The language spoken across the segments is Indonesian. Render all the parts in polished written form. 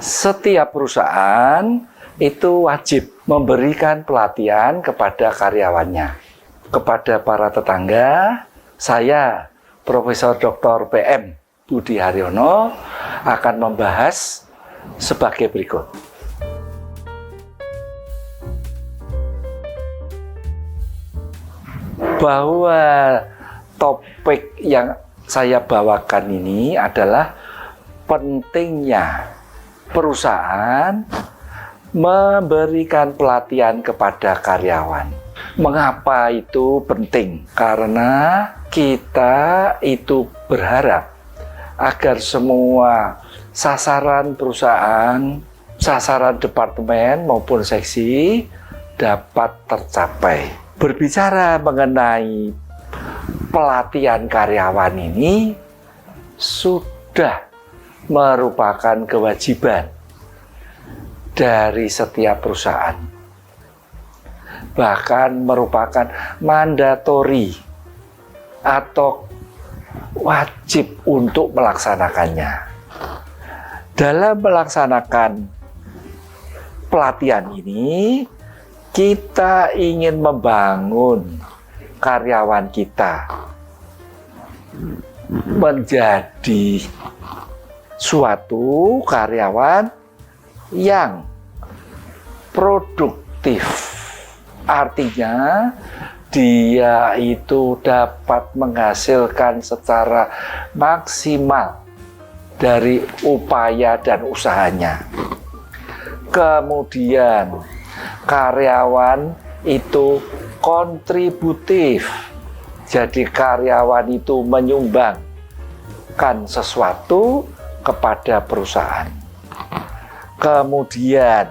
Setiap perusahaan itu wajib memberikan pelatihan kepada karyawannya. Kepada para tetangga, saya Profesor Dr. PM Budi Haryono akan membahas sebagai berikut. Bahwa topik yang saya bawakan ini adalah pentingnya perusahaan memberikan pelatihan kepada karyawan. Mengapa itu penting? Karena kita itu berharap agar semua sasaran perusahaan, sasaran departemen maupun seksi dapat tercapai. Berbicara mengenai pelatihan karyawan ini sudah merupakan kewajiban dari setiap perusahaan, bahkan merupakan mandatori atau wajib untuk melaksanakannya. Dalam melaksanakan pelatihan ini, kita ingin membangun karyawan kita menjadi suatu karyawan yang produktif. Artinya dia itu dapat menghasilkan secara maksimal dari upaya dan usahanya. Kemudian karyawan itu kontributif. Jadi karyawan itu menyumbangkan sesuatu kepada perusahaan. Kemudian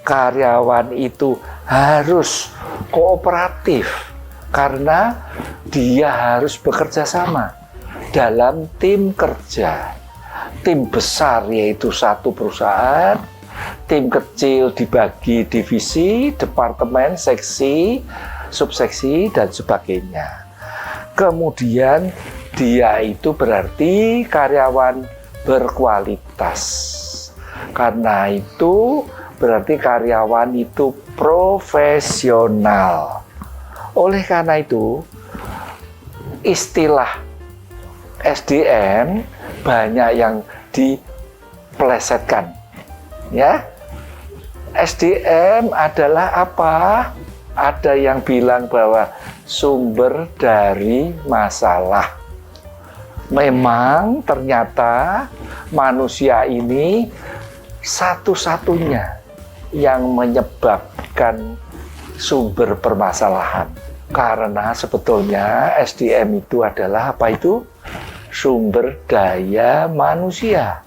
karyawan itu harus kooperatif karena dia harus bekerja sama dalam tim kerja. Tim besar yaitu satu perusahaan, tim kecil dibagi divisi, departemen, seksi, subseksi, dan sebagainya. Kemudian dia itu berarti karyawan berkualitas. Karena itu berarti karyawan itu profesional. Oleh karena itu istilah SDM banyak yang dipelesetkan. Ya, SDM adalah apa? Ada yang bilang bahwa sumber dari masalah. Memang ternyata manusia ini satu-satunya yang menyebabkan sumber permasalahan. Karena sebetulnya SDM itu adalah apa itu? Sumber daya manusia.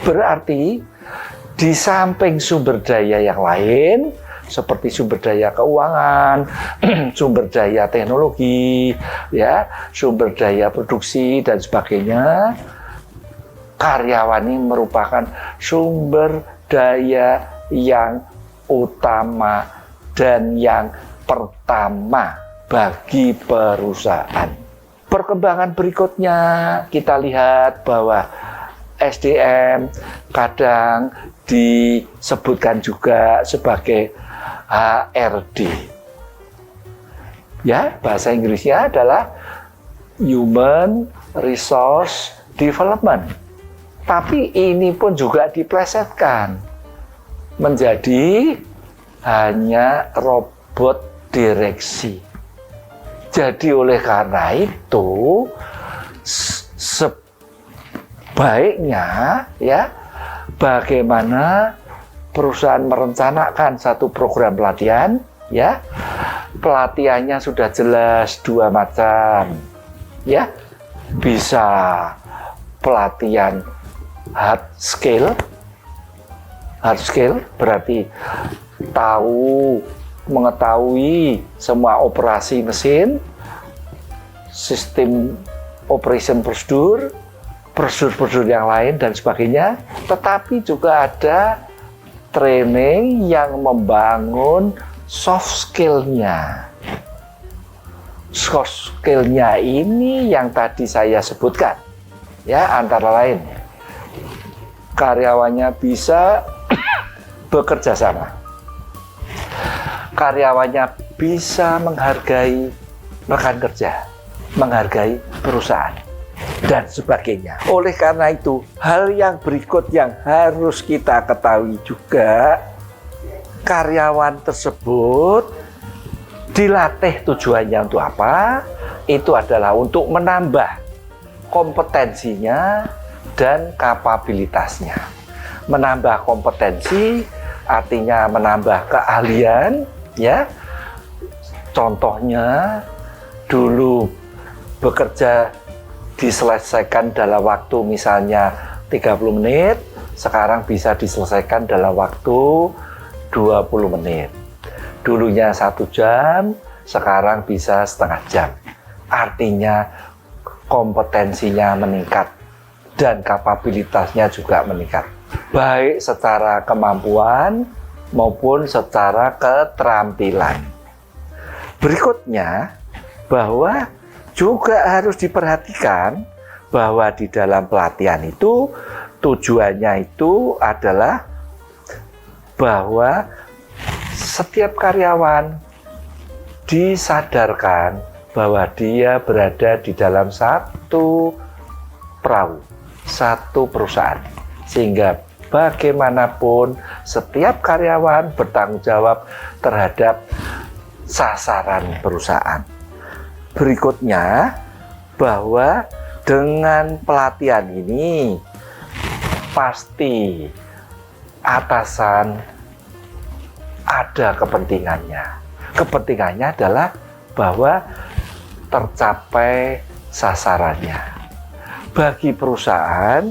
Berarti di samping sumber daya yang lain, seperti sumber daya keuangan, sumber daya teknologi, ya, sumber daya produksi dan sebagainya, karyawan ini merupakan sumber daya yang utama dan yang pertama bagi perusahaan. Perkembangan berikutnya kita lihat bahwa SDM kadang disebutkan juga sebagai HRD. Ya, bahasa Inggrisnya adalah Human Resource Development. Tapi ini pun juga diplesetkan menjadi hanya robot direksi. Jadi oleh karena itu sebaiknya ya bagaimana perusahaan merencanakan satu program pelatihan, ya pelatihannya sudah jelas dua macam, ya bisa pelatihan hard skill berarti mengetahui semua operasi mesin, sistem operation prosedur yang lain dan sebagainya. Tetapi juga ada training yang membangun soft skill-nya. Soft skill-nya ini yang tadi saya sebutkan, ya, antara lain karyawannya bisa bekerja sama, karyawannya bisa menghargai rekan kerja, menghargai perusahaan, dan sebagainya. Oleh karena itu, hal yang berikut yang harus kita ketahui juga, karyawan tersebut dilatih tujuannya untuk apa? Itu adalah untuk menambah kompetensinya dan kapabilitasnya. Menambah kompetensi artinya menambah keahlian, ya. Contohnya dulu bekerja diselesaikan dalam waktu misalnya 30 menit, sekarang bisa diselesaikan dalam waktu 20 menit. Dulunya 1 jam, sekarang bisa setengah jam. Artinya kompetensinya meningkat dan kapabilitasnya juga meningkat, baik secara kemampuan maupun secara keterampilan. Berikutnya, bahwa juga harus diperhatikan bahwa di dalam pelatihan itu tujuannya itu adalah bahwa setiap karyawan disadarkan bahwa dia berada di dalam satu perahu, satu perusahaan, sehingga bagaimanapun setiap karyawan bertanggung jawab terhadap sasaran perusahaan. Berikutnya, bahwa dengan pelatihan ini pasti atasan ada kepentingannya. Kepentingannya adalah bahwa tercapai sasarannya. Bagi perusahaan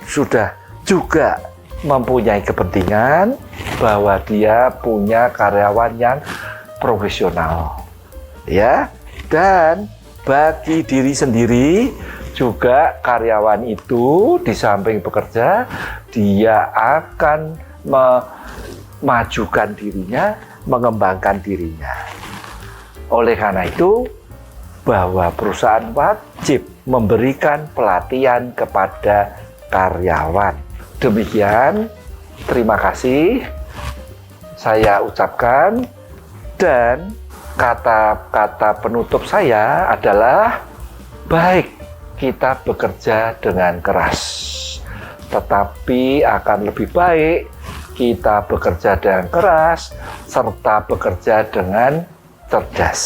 sudah juga mempunyai kepentingan bahwa dia punya karyawan yang profesional, ya. Dan bagi diri sendiri juga karyawan itu di samping bekerja, dia akan memajukan dirinya, mengembangkan dirinya. Oleh karena itu, bahwa perusahaan wajib memberikan pelatihan kepada karyawan. Demikian, terima kasih saya ucapkan, dan kata-kata penutup saya adalah baik kita bekerja dengan keras, tetapi akan lebih baik kita bekerja dengan keras serta bekerja dengan cerdas.